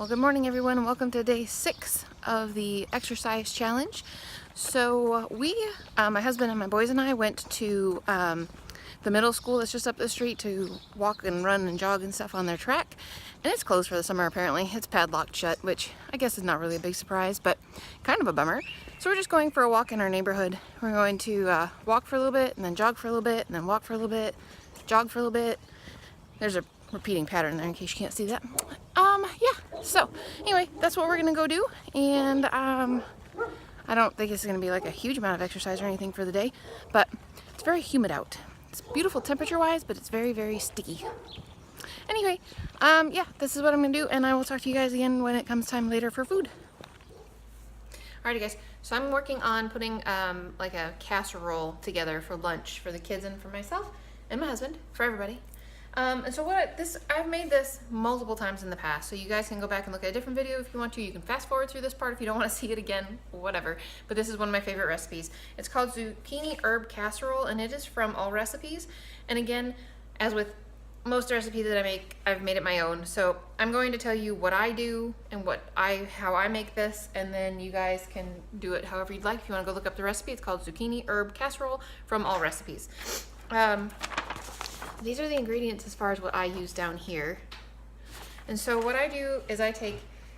Well, good morning everyone and welcome to day 6 of the exercise challenge. So my husband and my boys and I went to the middle school that's just up the street to walk and run and jog and stuff on their track. And it's closed for the summer apparently. It's padlocked shut, which I guess is not really a big surprise, but kind of a bummer. So we're just going for a walk in our neighborhood. We're going to walk for a little bit and then jog for a little bit and then walk for a little bit, jog for a little bit. There's a repeating pattern there in case you can't see that. Yeah, so anyway, that's what we're gonna go do, and I don't think it's gonna be like a huge amount of exercise or anything for the day, but it's very humid out. It's beautiful temperature wise, but it's very, very sticky. Anyway, yeah, this is what I'm gonna do, and I will talk to you guys again when it comes time later for food. Alrighty guys, so I'm working on putting like a casserole together for lunch for the kids and for myself and my husband, for everybody. And so I've made this multiple times in the past, so you guys can go back and look at a different video if you want to. You can fast forward through this part if you don't want to see it again, whatever. But this is one of my favorite recipes. It's called Zucchini Herb Casserole, and it is from All Recipes. And again, as with most recipes that I make, I've made it my own. So I'm going to tell you what I do and how I make this, and then you guys can do it however you'd like. If you want to go look up the recipe, it's called Zucchini Herb Casserole from All Recipes. These are the ingredients as far as what I use down here. And so what I do is I take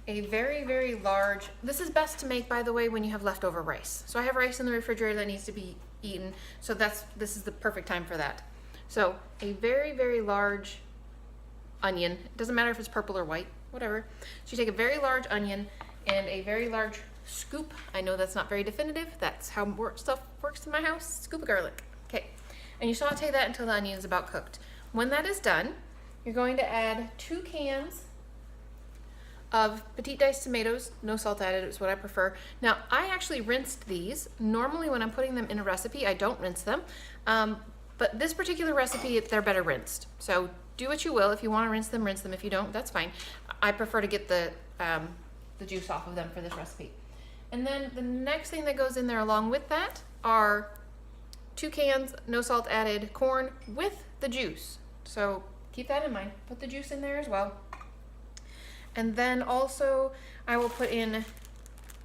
a very, very large, this is best to make, by the way, when you have leftover rice. So I have rice in the refrigerator that needs to be eaten, so this is the perfect time for that. So a very, very large onion, it doesn't matter if it's purple or white, whatever. So you take a very large onion and a very large scoop. I know that's not very definitive, that's how stuff works in my house. Scoop of garlic. Okay. And you saute that until the onion is about cooked. When that is done, you're going to add 2 cans of petite diced tomatoes. No salt added is what I prefer. Now, I actually rinsed these. Normally when I'm putting them in a recipe, I don't rinse them. But this particular recipe, they're better rinsed. So do what you will. If you want to rinse them, rinse them. If you don't, that's fine. I prefer to get the juice off of them for this recipe. And then the next thing that goes in there along with that are 2 cans, no salt added, corn with the juice. So keep that in mind. Put the juice in there as well. And then also I will put in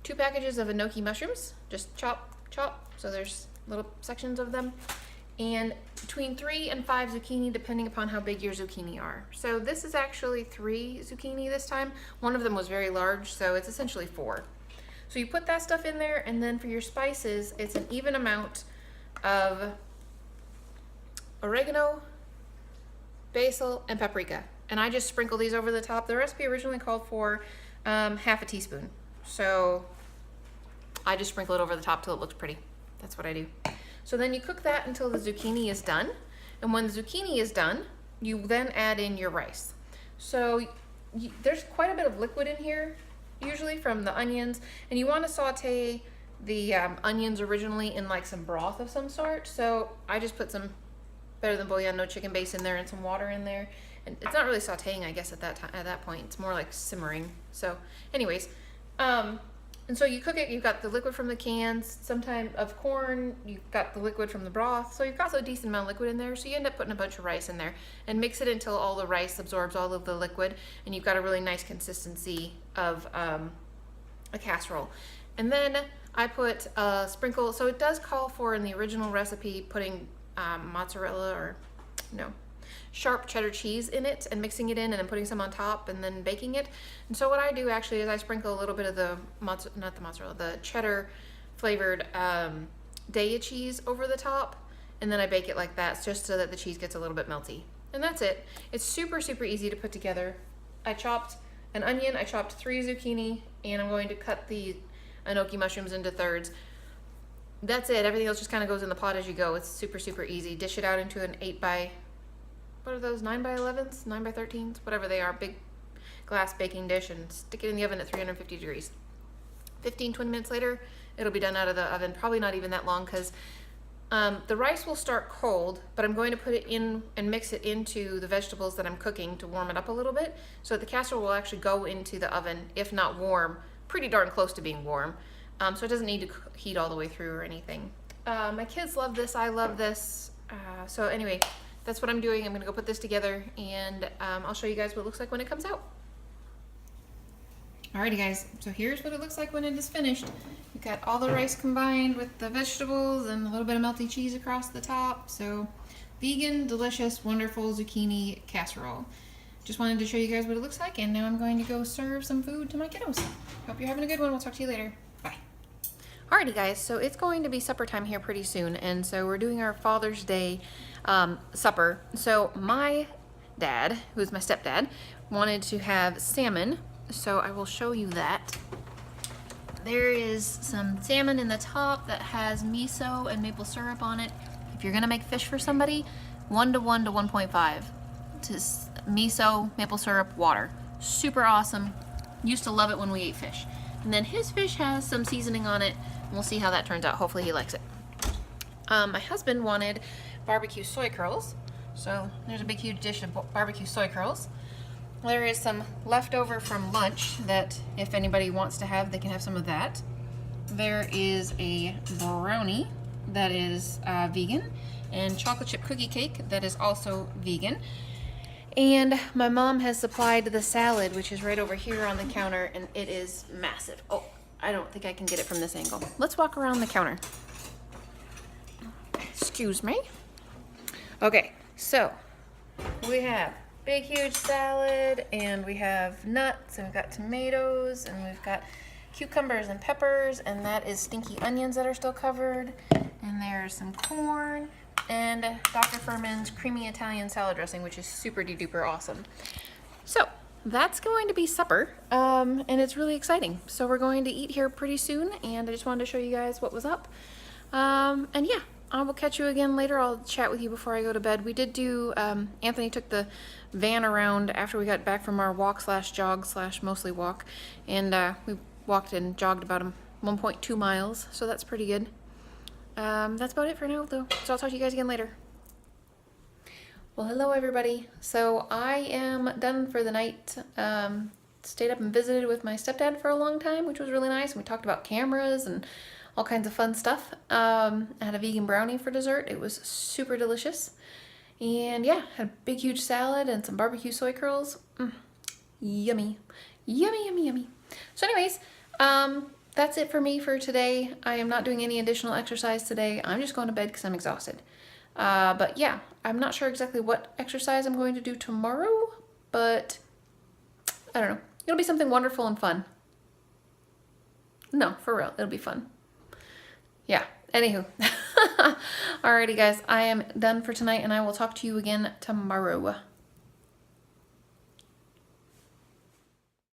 2 packages of enoki mushrooms. Just chop, chop. So there's little sections of them. And between 3 and 5 zucchini, depending upon how big your zucchini are. So this is actually 3 zucchini this time. One of them was very large, so it's essentially 4. So you put that stuff in there, and then for your spices, it's an even amount of oregano, basil, and paprika. And I just sprinkle these over the top. The recipe originally called for half a teaspoon. So I just sprinkle it over the top till it looks pretty. That's what I do. So then you cook that until the zucchini is done. And when the zucchini is done, you then add in your rice. So there's quite a bit of liquid in here, usually from the onions. And you want to saute the onions originally in like some broth of some sort. So I just put some better than bouillon, no chicken base in there, and some water in there. And it's not really sauteing, I guess, at that point. It's more like simmering. So anyways, and so you cook it, you've got the liquid from the cans, sometimes of corn, you've got the liquid from the broth. So you've got a decent amount of liquid in there. So you end up putting a bunch of rice in there and mix it until all the rice absorbs all of the liquid. And you've got a really nice consistency of a casserole. And then I put a sprinkle, so it does call for in the original recipe putting mozzarella or sharp cheddar cheese in it and mixing it in and then putting some on top and then baking it. And so what I do actually is I sprinkle a little bit of the cheddar flavored Daya cheese over the top, and then I bake it like that just so that the cheese gets a little bit melty. And that's it. It's super, super easy to put together. I chopped an onion, I chopped 3 zucchini, and I'm going to cut the enoki mushrooms into thirds. That's it. Everything else just kind of goes in the pot as you go. It's super, super easy. Dish it out into an 9 by 11s, 9 by 13s, whatever they are, big glass baking dish, and stick it in the oven at 350 degrees. 15-20 minutes later, it'll be done out of the oven. Probably not even that long, because the rice will start cold, but I'm going to put it in and mix it into the vegetables that I'm cooking to warm it up a little bit, so that the casserole will actually go into the oven, if not warm, pretty darn close to being warm. So it doesn't need to heat all the way through or anything. My kids love this, I love this. So anyway, that's what I'm doing. I'm gonna go put this together, and I'll show you guys what it looks like when it comes out. Alrighty guys, so here's what it looks like when it is finished. We've got all the rice combined with the vegetables and a little bit of melty cheese across the top. So vegan, delicious, wonderful zucchini casserole. Just wanted to show you guys what it looks like, and now I'm going to go serve some food to my kiddos. Hope you're having a good one. We'll talk to you later. Bye. Alrighty guys, so it's going to be supper time here pretty soon, and so we're doing our Father's Day supper. So my dad, who's my stepdad, wanted to have salmon, so I will show you that. There is some salmon in the top that has miso and maple syrup on it. If you're gonna make fish for somebody, 1 to 1 to 1.5 to miso, maple syrup, water. Super awesome. Used to love it when we ate fish. And then his fish has some seasoning on it. We'll see how that turns out. Hopefully he likes it. My husband wanted barbecue soy curls. So there's a big huge dish of barbecue soy curls. There is some leftover from lunch that if anybody wants to have, they can have some of that. There is a brownie that is vegan, and chocolate chip cookie cake that is also vegan. And my mom has supplied the salad, which is right over here on the counter, and it is massive. Oh, I don't think I can get it from this angle. Let's walk around the counter. Excuse me. Okay, so we have big huge salad, and we have nuts, and we've got tomatoes, and we've got cucumbers and peppers, and that is stinky onions that are still covered, and there's some corn, and Dr. Furman's creamy Italian salad dressing, which is super duper awesome. So that's going to be supper, and it's really exciting. So we're going to eat here pretty soon, and I just wanted to show you guys what was up. And yeah, I will catch you again later. I'll chat with you before I go to bed. We did do, Anthony took the van around after we got back from our walk slash jog slash mostly walk, and we walked and jogged about 1.2 miles, so that's pretty good. That's about it for now though, so I'll talk to you guys again later. Well, hello everybody. So I am done for the night. Stayed up and visited with my stepdad for a long time, which was really nice. We talked about cameras and all kinds of fun stuff. I had a vegan brownie for dessert. It was super delicious. And yeah, had a big huge salad and some barbecue soy curls. Yummy. Yummy, yummy, yummy. So anyways, that's it for me for today. I am not doing any additional exercise today. I'm just going to bed because I'm exhausted. But yeah, I'm not sure exactly what exercise I'm going to do tomorrow, but I don't know. It'll be something wonderful and fun. No, for real, it'll be fun. Yeah, anywho. Alrighty guys, I am done for tonight, and I will talk to you again tomorrow.